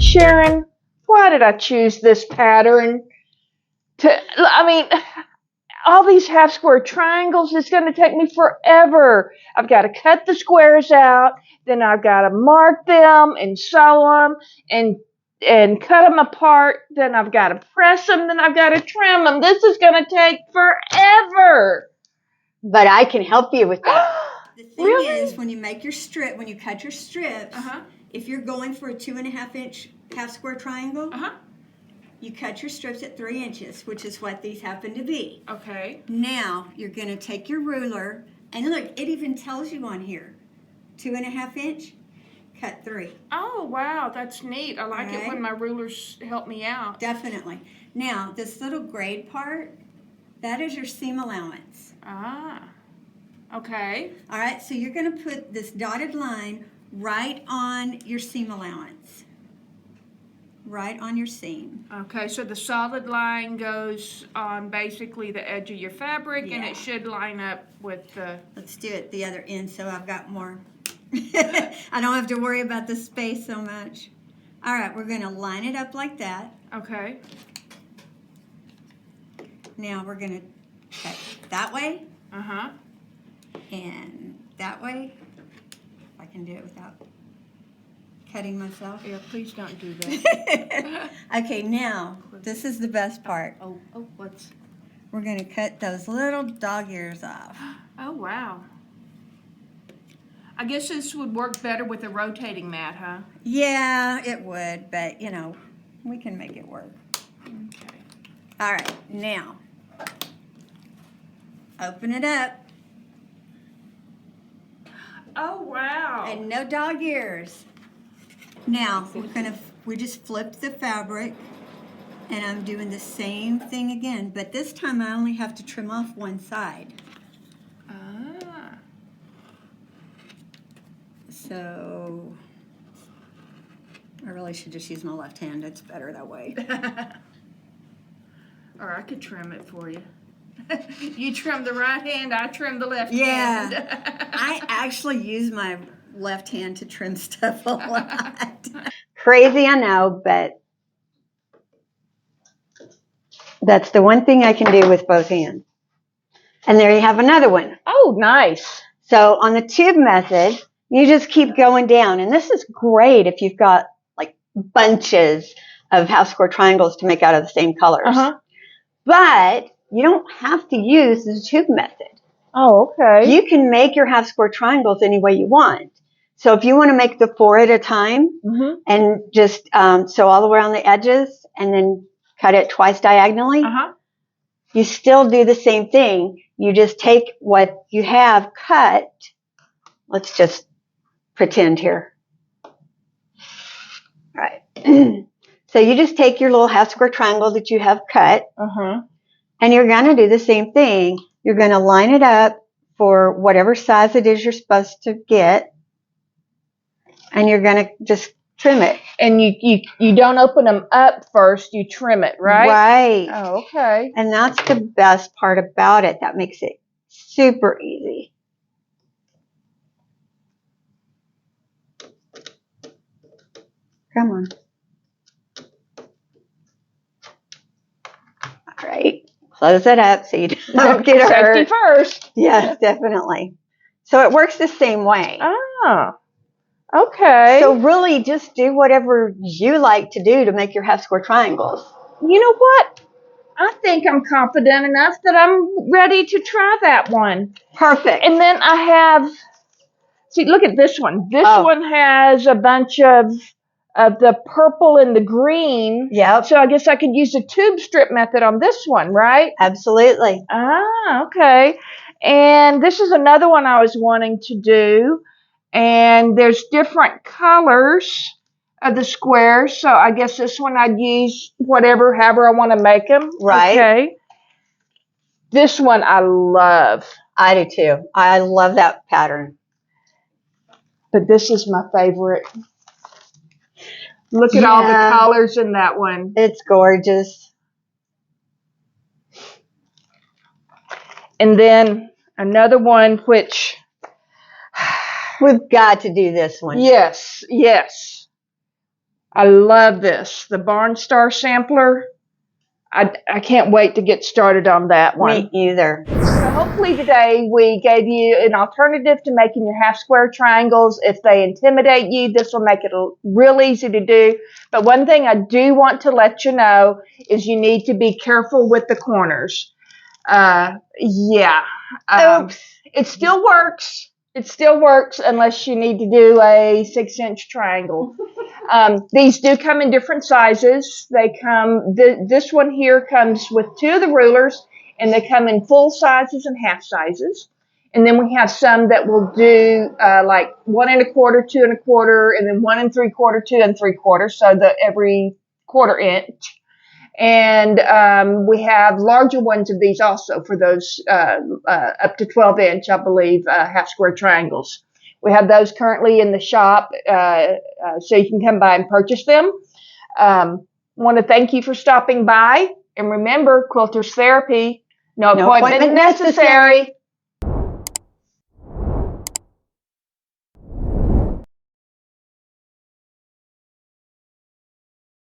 Sharon, why did I choose this pattern? I mean, all these half square triangles, it's going to take me forever. I've got to cut the squares out, then I've got to mark them and sew them and cut them apart, then I've got to press them, then I've got to trim them. This is going to take forever. But I can help you with that. The thing Really? is, when you make your strip, when you cut your strips, if you're going for a 2.5 inch half square triangle, you cut your strips at 3 inches, which is what these happen to be. Okay. Now you're going to take your ruler, and look, it even tells you on here, 2.5 inch, cut 3. Oh, wow, that's neat. I like it when my rulers help me out. Definitely. Now, this little grade part, that is your seam allowance. Ah, okay. All right, so you're going to put this dotted line right on your seam allowance. Right on your seam. Okay, so the solid line goes on basically the edge of your fabric, and it should line up with the... Let's do it the other end so I've got more. I don't have to worry about the space so much. All right, we're going to line it up like that. Okay. Now we're going to cut that way. Uh-huh. And that way. If I can do it without cutting myself. Yeah, please don't do that. Okay, now, this is the best part. Oh, what's... We're going to cut those little dog ears off. Oh, wow. I guess this would work better with a rotating mat, huh? Yeah, it would, but, you know, we can make it work. Okay. All right, now, open it up. Oh, wow. And no dog ears. Now, we just flipped the fabric, and I'm doing the same thing again, but this time I only have to trim off one side. Ah. So, I really should just use my left hand. It's better that way. Or I could trim it for you. You trim the right hand, I trim the left hand. Yeah. I actually use my left hand to trim stuff a lot. Crazy, I know, but that's the one thing I can do with both hands. And there you have another one. Oh, nice. So on the tube method, you just keep going down. And this is great if you've got like bunches of half square triangles to make out of the same colors. But you don't have to use the tube method. Oh, okay. You can make your half square triangles any way you want. So if you want to make the 4 at a time and just sew all around the edges and then cut it twice diagonally, you still do the same thing. You just take what you have cut. Let's just pretend here. All right. So you just take your little half square triangle that you have cut, and you're going to do the same thing. You're going to line it up for whatever size it is you're supposed to get, and you're going to just trim it. And you don't open them up first, you trim it, right? Right. Oh, okay. And that's the best part about it. That makes it super easy. Come on. All right. Close it up so you don't get hurt. Safety first. Yes, definitely. So it works the same way. Oh, okay. So really just do whatever you like to do to make your half square triangles. You know what? I think I'm confident enough that I'm ready to try that one. Perfect. And then I have, see, look at this one. This one has a bunch of the purple and the green. Yep. So I guess I could use the tube strip method on this one, right? Absolutely. Ah, okay. And this is another one I was wanting to do. And there's different colors of the squares. So I guess this one I'd use however I want to make them. Right. Okay. This one I love. I do too. I love that pattern. But this is my favorite. Look at all the colors in that one. It's gorgeous. And then another one, which We've got to do this one. yes. I love this. The Barnstar Sampler. I can't wait to get started on that one. Me either. So hopefully today we gave you an alternative to making your half square triangles. If they intimidate you, this will make it real easy to do. But one thing I do want to let you know is you need to be careful with the corners. Oops. It still works. It still works unless you need to do a 6-inch triangle. These do come in different sizes. They come, this one here comes with 2 of the rulers, and they come in full sizes and half sizes. And then we have some that will do like 1 1/4, 2 1/4, and then 1 3/4, 2 3/4, so every 1/4 inch. And we have larger ones of these also for those up to 12 inch, I believe, half square triangles. We have those currently in the shop, so you can come by and purchase them. Want to thank you for stopping by. And remember, Quilters Therapy, no appointment necessary.